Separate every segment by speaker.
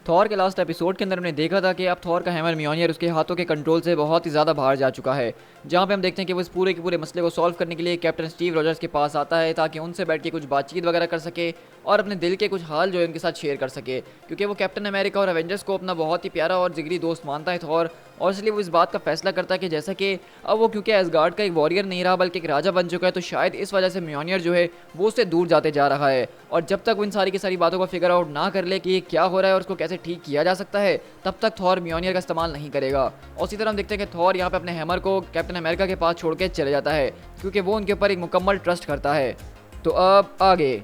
Speaker 1: Thor के last episode के अंदर हमने देखा था कि अब थॉर का हैमर म्योनियर उसके हाथों के कंट्रोल से बहुत ही ज़्यादा बाहर जा चुका है। जहाँ पे हम देखते हैं कि वो इस पूरे के पूरे मसले को सॉल्व करने के लिए कैप्टन स्टीव रॉजर्स के पास आता है ताकि उनसे बैठ के कुछ बातचीत वगैरह कर सके और अपने दिल के कुछ हाल जो है उनके साथ शेयर कर सके, क्योंकि वो कैप्टन अमेरिका और एवेंजर्स को अपना बहुत ही प्यारा और जिगरी दोस्त मानता है थॉर। और इसलिए वो इस बात का फैसला करता है कि जैसा कि अब वो क्योंकि एसगार्ड का एक वॉरियर नहीं रहा बल्कि एक राजा बन चुका है, तो शायद इस वजह से म्योनियर जो है वो उससे दूर जाते जा रहा है। और जब तक वो इन सारी की सारी बातों को फिगर आउट ना कर ले कि ये क्या हो रहा है और उसको कैसे ठीक किया जा सकता है, तब तक थॉर म्योनियर का इस्तेमाल नहीं करेगा। और इसी तरह हम देखते हैं कि थॉर यहाँ पे अपने हैमर को कैप्टन अमेरिका के पास छोड़ के चले जाता है क्योंकि वो उनके ऊपर एक मुकम्मल ट्रस्ट करता है। तो अब आगे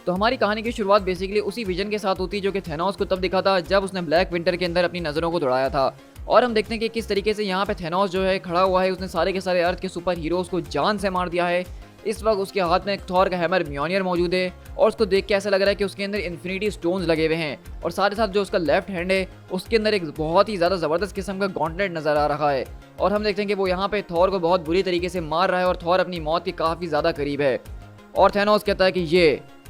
Speaker 1: तो हमारी कहानी की शुरुआत बेसिकली उसी विजन के साथ होती है जो कि थेनोस को तब दिखा था जब उसने ब्लैक विंटर के अंदर अपनी नज़रों को दौड़ाया था। और हम देखते हैं कि किस तरीके से यहाँ पे थेनोस जो है खड़ा हुआ है, उसने सारे के सारे अर्थ के सुपर हीरोज को जान से मार दिया है। इस वक्त उसके हाथ में थॉर का हैमर म्योनियर मौजूद है और उसको देख के ऐसा लग रहा है कि उसके अंदर इन्फिनिटी स्टोन्स लगे हुए हैं और साथ साथ जो उसका लेफ्ट हैंड है उसके अंदर एक बहुत ही ज़्यादा ज़बरदस्त किस्म का गॉन्टलेट नज़र आ रहा है। और हम देखते हैं कि वो यहाँ पे थॉर को बहुत बुरी तरीके से मार रहा है और थॉर अपनी मौत के काफ़ी ज़्यादा करीब है। और थेनोस कहता है कि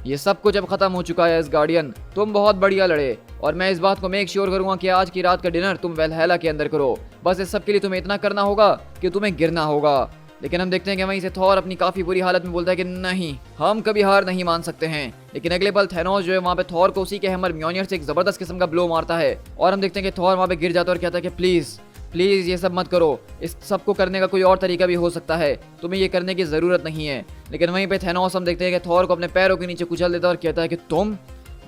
Speaker 1: ये सब कुछ अब खत्म हो चुका है गार्डियन, तुम बहुत बढ़िया लड़े और मैं इस बात को मेक श्योर करूंगा कि आज की रात का डिनर तुम वेलहैला के अंदर करो। बस इस सब के लिए तुम्हें इतना करना होगा कि तुम्हें गिरना होगा। लेकिन हम देखते हैं कि वहीं से थॉर अपनी काफी बुरी हालत में बोलता है कि नहीं, हम कभी हार नहीं मान सकते हैं। लेकिन अगले पल थेनोस जो है वहाँ पे थॉर को उसी के हैमर म्योनियर से एक जबरदस्त किस्म का ब्लो मारता है और हम देखते हैं कि थॉर वहाँ पे गिर जाता है और कहता है कि प्लीज प्लीज़ ये सब मत करो, इस सब को करने का कोई और तरीका भी हो सकता है, तुम्हें ये करने की ज़रूरत नहीं है। लेकिन वहीं पे थेनोस हम देखते हैं कि थॉर को अपने पैरों के नीचे कुचल देता है और कहता है कि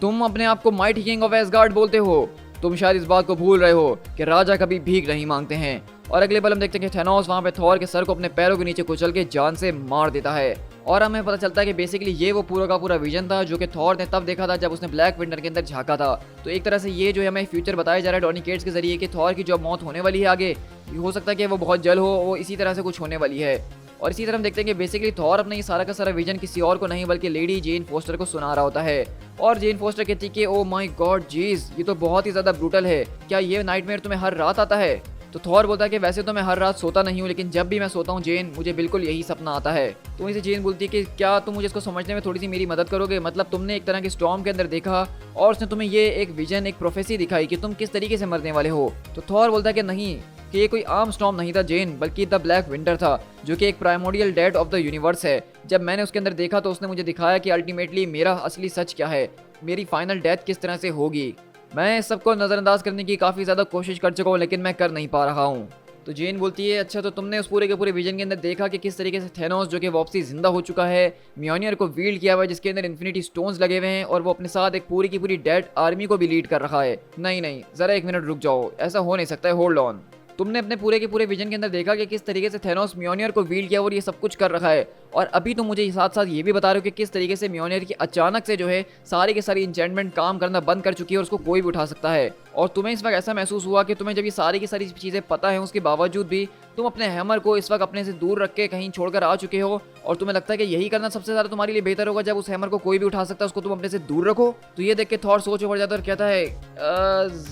Speaker 1: तुम अपने आप को माइटी किंग ऑफ एसगार्ड बोलते हो, तुम शायद इस बात को भूल रहे हो कि राजा कभी भीख नहीं मांगते हैं। और अगले पल हम देखते हैं कि थेनोस वहाँ पे थॉर के सर को अपने पैरों के नीचे कुचल के जान से मार देता है। और हमें पता चलता है कि बेसिकली ये वो पूरा का पूरा विजन था जो कि थॉर ने तब देखा था जब उसने ब्लैक विंटर के अंदर झांका था। तो एक तरह से ये जो है हमें फ्यूचर बताया जा रहा है डॉनी केट्स के जरिए कि थॉर की जो मौत होने वाली है आगे, हो सकता है कि वो बहुत जल्द हो, वो इसी तरह से कुछ होने वाली है। और इसी तरह हम देखते हैं कि बेसिकली थॉर अपना ये सारा का सारा विजन किसी और को नहीं बल्कि लेडी जेन फोस्टर को सुना रहा होता है। और जेन फोस्टर कहती है कि ओ माय गॉड जीज, ये तो बहुत ही ज़्यादा ब्रूटल है, क्या ये नाइटमेयर तुम्हें हर रात आता है? तो थॉर बोलता है कि वैसे तो मैं हर रात सोता नहीं हूँ, लेकिन जब भी मैं सोता हूँ जेन, मुझे बिल्कुल यही सपना आता है। तो वहीं से जेन बोलती है कि क्या तुम मुझे इसको समझने में थोड़ी सी मेरी मदद करोगे? मतलब तुमने एक तरह की स्टॉर्म के अंदर देखा और उसने तुम्हें ये एक विजन, एक प्रोफेसी दिखाई कि तुम किस तरीके से मरने वाले हो। तो थॉर बोलता है कि नहीं, कि ये कोई आम स्टॉर्म नहीं था जेन, बल्कि द ब्लैक विंटर था जो कि एक primordial dead of the universe है। जब मैंने उसके अंदर देखा तो उसने मुझे दिखाया कि अल्टीमेटली मेरा असली सच क्या है, मेरी फाइनल डेथ किस तरह से होगी। मैं सबको नज़रअंदाज करने की काफ़ी ज़्यादा कोशिश कर चुका हूँ लेकिन मैं कर नहीं पा रहा हूँ। तो जेन बोलती है अच्छा, तो तुमने उस पूरे के पूरे विजन के अंदर देखा कि किस तरीके से थेनोस जो कि वापसी जिंदा हो चुका है, म्योनियर को वील्ड किया हुआ है जिसके अंदर इन्फिनिटी स्टोन्स लगे हुए हैं और वो अपने साथ एक पूरी की पूरी डेड आर्मी को भी लीड कर रहा है। नहीं, ज़रा एक मिनट रुक जाओ, ऐसा हो नहीं सकता है, होल्ड ऑन। तुमने अपने पूरे के पूरे विजन के अंदर देखा कि किस तरीके से थेनोस म्योनियर को वील्ड किया और ये सब कुछ कर रखा है, और अभी तुम मुझे साथ साथ ये भी बता रहे हो कि किस तरीके से म्योनियर की अचानक से जो है सारी की सारी इंचेंटमेंट काम करना बंद कर चुकी है और उसको कोई भी उठा सकता है। और तुम्हें इस वक्त ऐसा महसूस हुआ कि तुम्हें जब ये सारी की सारी चीज़ें पता है उसके बावजूद भी तुम अपने हैमर को इस वक्त अपने से दूर रख के कहीं छोड़कर आ चुके हो और तुम्हें लगता है कि यही करना सबसे ज़्यादा तुम्हारे लिए बेहतर होगा। जब उस हैमर को कोई भी उठा सकता है उसको तुम अपने से दूर रखो। तो ये देख के थॉर सोच में पड़ जाता है और कहता है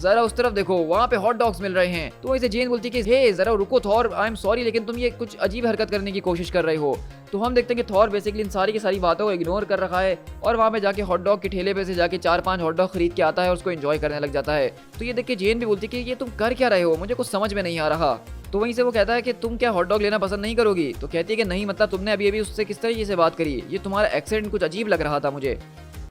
Speaker 1: जरा उस तरफ देखो, वहाँ पे हॉट डॉग्स मिल रहे हैं। तो इसे जेन बोलती है कि हे जरा रुको थॉर, आई एम सॉरी, लेकिन तुम ये कुछ अजीब हरकत करने की कोशिश कर रहे हो। तो हम देखते हैं कि थॉर बेसिकली इन सारी की सारी बातों को इग्नोर कर रखा है और वहाँ पे जाके हॉट डॉग के ठेले पे से जाके 4-5 हॉट डॉग खरीद के आता है और उसको एंजॉय करने लग जाता है। तो ये देख के जेन भी बोलती है कि ये तुम कर क्या रहे हो, मुझे कुछ समझ में नहीं आ रहा। तो वहीं से वो कहता है कि तुम क्या हॉट डॉग लेना पसंद नहीं करोगी? तो कहती है कि नहीं, मतलब तुमने अभी उससे किस तरीके से बात करी, ये तुम्हारा एक्सेंट कुछ अजीब लग रहा था मुझे।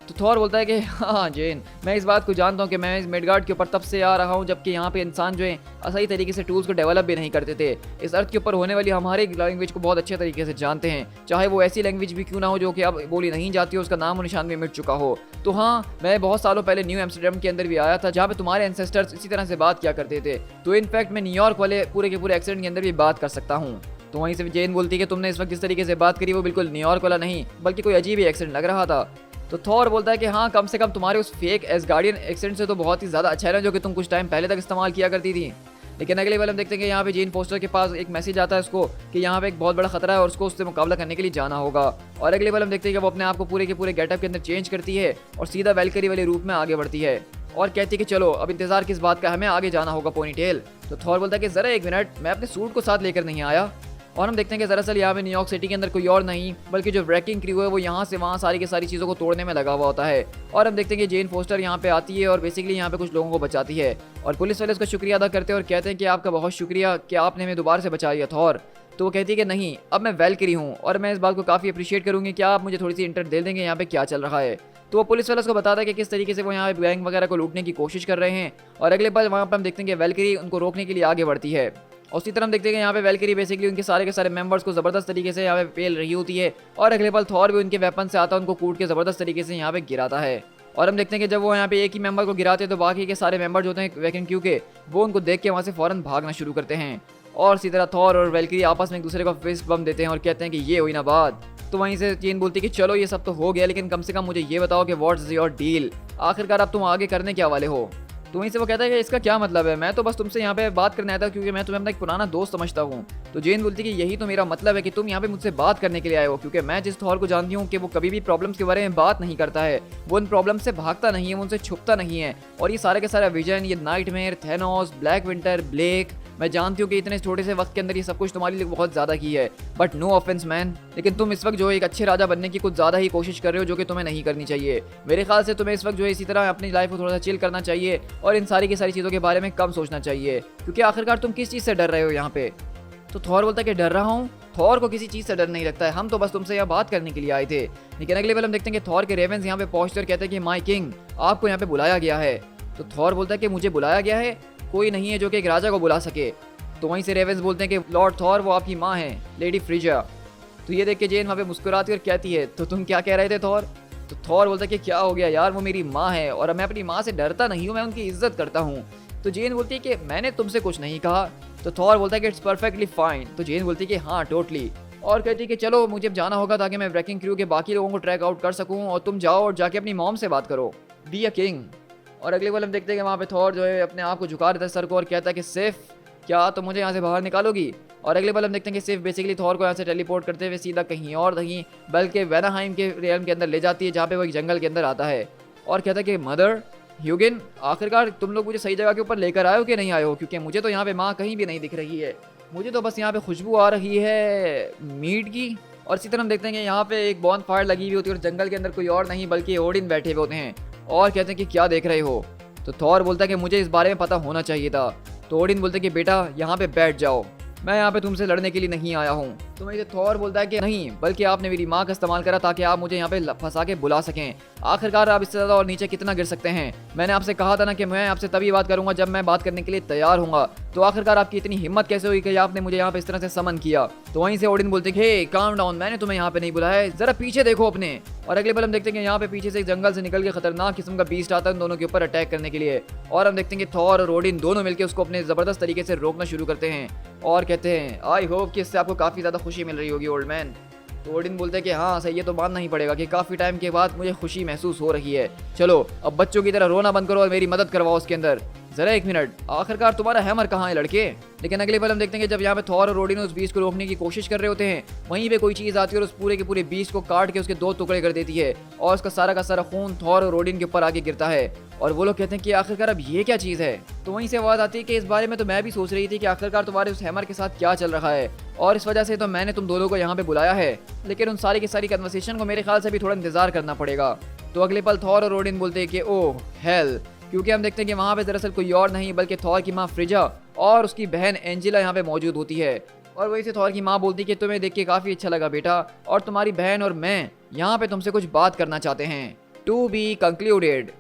Speaker 1: तो थॉर बोलता है कि हाँ जेन, मैं इस बात को जानता हूँ कि मैं इस मिडगार्ड के ऊपर तब से आ रहा हूँ जबकि यहाँ पे इंसान जो है सही तरीके से टूल्स को डेवलप भी नहीं करते थे। इस अर्थ के ऊपर होने वाली हमारी लैंग्वेज को बहुत अच्छे तरीके से जानते हैं, चाहे वो ऐसी लैंग्वेज भी क्यों ना हो जो कि अब बोली नहीं जाती हो, उसका नाम और निशान भी मिट चुका हो। तो हाँ, मैं बहुत सालों पहले न्यू एम्स्टरडम के अंदर भी आया था जहाँ पे तुम्हारे एंसेस्टर्स इसी तरह से बात किया करते थे। तो इनफैक्ट मैं न्यूयॉर्क वाले पूरे के पूरे एक्सेंट के अंदर भी बात कर सकता हूँ। तो वहीं से जेन बोलती है कि तुमने इस वक्त जिस तरीके से बात करी वो बिल्कुल न्यूयॉर्क वाला नहीं बल्कि कोई अजीब ही एक्सेंट लग रहा था। तो थॉर बोलता है कि हाँ, कम से कम तुम्हारे उस फेक एसगार्डियन एक्सेंट से तो बहुत ही ज़्यादा अच्छा है ना, जो कि तुम कुछ टाइम पहले तक इस्तेमाल किया करती थी। लेकिन अगले वाले हम देखते हैं कि यहाँ पे जेन फोस्टर के पास एक मैसेज आता है उसको कि यहाँ पे एक बहुत बड़ा खतरा है और उसको उससे मुकाबला करने के लिए जाना होगा। और अगले वाले हम देखते हैं कि वो अपने आप को पूरे के पूरे गेटअप के अंदर चेंज करती है और सीधा वेलकरी वाले रूप में आगे बढ़ती है और कहती है कि चलो अब इंतजार किस बात का, हमें आगे जाना होगा पोनीटेल। तो थॉर बोलता है कि जरा एक मिनट, मैं अपने सूट को साथ लेकर नहीं आया। और हम देखते हैं कि दरअसल यहाँ पे न्यूयॉर्क सिटी के अंदर कोई और नहीं बल्कि जो ब्रेकिंग क्रू है वो यहाँ से वहाँ सारी की सारी चीज़ों को तोड़ने में लगा हुआ होता है। और हम देखते हैं कि जेन फोस्टर यहाँ पे आती है और बेसिकली यहाँ पे कुछ लोगों को बचाती है और पुलिस वाले उसका शुक्रिया अदा करते हैं और कहते हैं कि आपका बहुत शुक्रिया कि आपने हमें दोबारा से बचा लिया थॉर। तो वो कहती है कि नहीं, अब मैं वेलकरी हूँ और मैं इस बात को काफ़ी अप्रिशिएट करूँगी, क्या आप मुझे थोड़ी सी इंटर दे देंगे यहाँ पे क्या चल रहा है। तो वो पुलिस वाला उसको बताता है कि किस तरीके से वो यहाँ बैंक वगैरह को लूटने की कोशिश कर रहे हैं और अगले पल वहाँ पर हम देखते हैं कि वेलकरी उनको रोकने के लिए आगे बढ़ती है। और उसी तरह हम देखते हैं कि यहाँ पे वेलकरी बेसिकली उनके सारे के सारे मेंबर्स को ज़बरदस्त तरीके से यहाँ पे पेल रही होती है और अगले पल थॉर भी उनके वेपन से आता है, उनको कूट के ज़बरदस्त तरीके से यहाँ पे गिराता है। और हम देखते हैं कि जब वो यहाँ पे एक ही मेंबर को गिराते हैं तो बाकी के सारे मेंबर जो होते हैं वैकेंट क्यू के, वो उनको देख के वहाँ से फ़ौरन भागना शुरू करते हैं। और इसी तरह थॉर और वेलकरी आपस में एक दूसरे को फिस्ट बम देते हैं और कहते हैं कि ये हुई ना बात। तो वहीं से चेन बोलती है कि चलो ये सब तो हो गया, लेकिन कम से कम मुझे ये बताओ कि व्हाट्स योर डील, आखिरकार अब तुम आगे करने क्या वाले हो। तो वहीं से वो कहता है कि इसका क्या मतलब है, मैं तो बस तुमसे यहाँ पे बात करने आया था क्योंकि मैं तुम्हें अपना एक पुराना दोस्त समझता हूँ। तो जेन बोलती है कि यही तो मेरा मतलब है कि तुम यहाँ पे मुझसे बात करने के लिए आए हो, क्योंकि मैं जिस थॉर को जानती हूँ कि वो कभी भी प्रॉब्लम्स के बारे में बात नहीं करता है, वो उन प्रॉब्लम से भागता नहीं है, वो उनसे छुपता नहीं है। और ये सारे के सारा विजन, ये nightmare, Thanos, Black Winter, Blake, मैं जानती हूँ कि इतने छोटे से वक्त के अंदर ये सब कुछ तुम्हारे लिए बहुत ज़्यादा की है, बट नो ऑफेंस मैन, लेकिन तुम इस वक्त जो एक अच्छे राजा बनने की कुछ ज़्यादा ही कोशिश कर रहे हो, जो कि तुम्हें नहीं करनी चाहिए। मेरे ख्याल से तुम्हें इस वक्त जो है इसी तरह अपनी लाइफ को थोड़ा सा चिल करना चाहिए और इन सारी की सारी चीज़ों के बारे में कम सोचना चाहिए, क्योंकि आखिरकार तुम किस चीज़ से डर रहे हो यहाँ पे। तो थॉर बोलता है कि डर रहा हूँ, थॉर को किसी चीज़ से डर नहीं लगता है, हम तो बस तुमसे यह बात करने के लिए आए थे। लेकिन अगले पल हम देखते हैं कि थॉर के रेवेंस यहाँ पे पहुंचते और कहते हैं कि माय किंग, आपको यहाँ पे बुलाया गया है। तो थॉर बोलता है कि मुझे बुलाया गया है, कोई नहीं है जो कि एक राजा को बुला सके। तो वहीं से रेवेंस बोलते हैं कि लॉर्ड थॉर, वो आपकी माँ है, लेडी फ्रिजा। तो ये देख के जेन वहाँ पे मुस्कुराती और कहती है, तो तुम क्या कह रहे थे थॉर। तो थॉर बोलता है कि क्या हो गया यार, वो मेरी माँ है और मैं अपनी माँ से डरता नहीं हूँ, मैं उनकी इज्जत करता हूँ। तो जेन बोलती है कि मैंने तुमसे कुछ नहीं कहा। तो थॉर बोलता है कि इट्स परफेक्टली फाइन। तो जेन बोलती है कि हाँ टोटली, और कहती है कि चलो मुझे अब जाना होगा ताकि मैं ब्रेकिंग क्रू के बाकी लोगों को ट्रैक आउट कर सकूँ और तुम जाओ और जाके अपनी मॉम से बात करो, बी अ किंग। और अगले पल हम देखते हैं कि वहाँ पे थॉर जो है अपने आप को झुका देता है सर को और कहता है कि सिर्फ क्या तुम मुझे यहाँ से बाहर निकालोगी। और अगले पल हम देखते हैं कि सिर्फ बेसिकली थॉर को यहाँ से टेलीपोर्ट करते हुए सीधा कहीं और नहीं बल्कि वेनाहाइम के रियल्म के अंदर ले जाती है, जहाँ पे वो एक जंगल के अंदर आता है और कहता है कि मदर ह्यूगिन, आखिरकार तुम लोग मुझे सही जगह के ऊपर लेकर आए हो कि नहीं आए हो, क्योंकि मुझे तो यहाँ पे माँ कहीं भी नहीं दिख रही है, मुझे तो बस यहाँ पे खुशबू आ रही है मीट की। और इसी तरह हम देखते हैं कि यहाँ पे एक बॉन फायर लगी हुई होती है और जंगल के अंदर कोई और नहीं बल्कि ओडिन बैठे हुए होते हैं और कहते हैं कि क्या देख रहे हो। तो थॉर बोलता है कि मुझे इस बारे में पता होना चाहिए था। तो ओडिन बोलते हैं कि बेटा यहाँ पे बैठ जाओ, मैं यहाँ पे तुमसे लड़ने के लिए नहीं आया हूँ। तो मैं थॉर बोलता है कि नहीं, बल्कि आपने मेरी माँ का इस्तेमाल करा ताकि आप मुझे यहाँ पे फंसा के बुला सकें, आखिरकार आप इससे ज़्यादा और नीचे कितना गिर सकते हैं। मैंने आपसे कहा था ना कि मैं आपसे तभी बात करूंगा जब मैं बात करने के लिए तैयार हूँगा, तो आखिरकार आपकी इतनी हिम्मत कैसे हुई कि आपने मुझे यहाँ पे इस तरह से समन किया। तो वहीं से ओडिन बोलते हैं काम डाउन, मैंने तुम्हें यहाँ पे नहीं बुलाया है, जरा पीछे देखो अपने। और अगले पल हम देखते हैं कि यहाँ पे पीछे से एक जंगल से निकल के खतरनाक किस्म का बीस्ट आता है उन दोनों के ऊपर अटैक करने के लिए, और हम देखते हैं कि थॉर और ओडिन दोनों मिलकर उसको अपने जबरदस्त तरीके से रोकना शुरू करते हैं और कहते हैं आई होप कि इससे आपको काफ़ी ज़्यादा खुशी मिल रही होगी ओल्ड मैन। तो ओडिन बोलते हैं कि हाँ सही, ये तो मानना ही पड़ेगा कि काफ़ी टाइम के बाद मुझे खुशी महसूस हो रही है। चलो अब बच्चों की तरह रोना बंद करो और मेरी मदद करवाओ उसके अंदर। जरा एक मिनट, आखिरकार तुम्हारा हैमर कहाँ है लड़के। लेकिन अगले पल हम देखते हैं कि जब यहाँ पे थॉर और ओडिन उस बीस्ट को रोकने की कोशिश कर रहे होते हैं, वहीं पे कोई चीज़ आती है और उस पूरे के पूरे बीस्ट को काट के उसके 2 टुकड़े कर देती है और उसका सारा का सारा खून थॉर और ओडिन के ऊपर आगे गिरता है। और वो लोग कहते हैं कि आखिरकार अब ये क्या चीज़ है। तो वहीं से आवाज़ आती है कि इस बारे में तो मैं भी सोच रही थी कि आखिरकार तुम्हारे उस हैमर के साथ क्या चल रहा है, और इस वजह से तो मैंने तुम दोनों को यहाँ पे बुलाया है, लेकिन उन सारी की सारी कन्वर्सेशन को मेरे ख्याल से भी थोड़ा इंतजार करना पड़ेगा। तो अगले पल थॉर और ओडिन बोलते हैं कि ओह हेल, क्योंकि हम देखते हैं कि वहाँ पे दरअसल कोई और नहीं बल्कि थॉर की माँ फ्रिजा और उसकी बहन एंजेला यहाँ पे मौजूद होती है। और वही से थॉर की माँ बोलती है कि तुम्हें देख के काफ़ी अच्छा लगा बेटा, और तुम्हारी बहन और मैं यहाँ पे तुमसे कुछ बात करना चाहते हैं। To be concluded.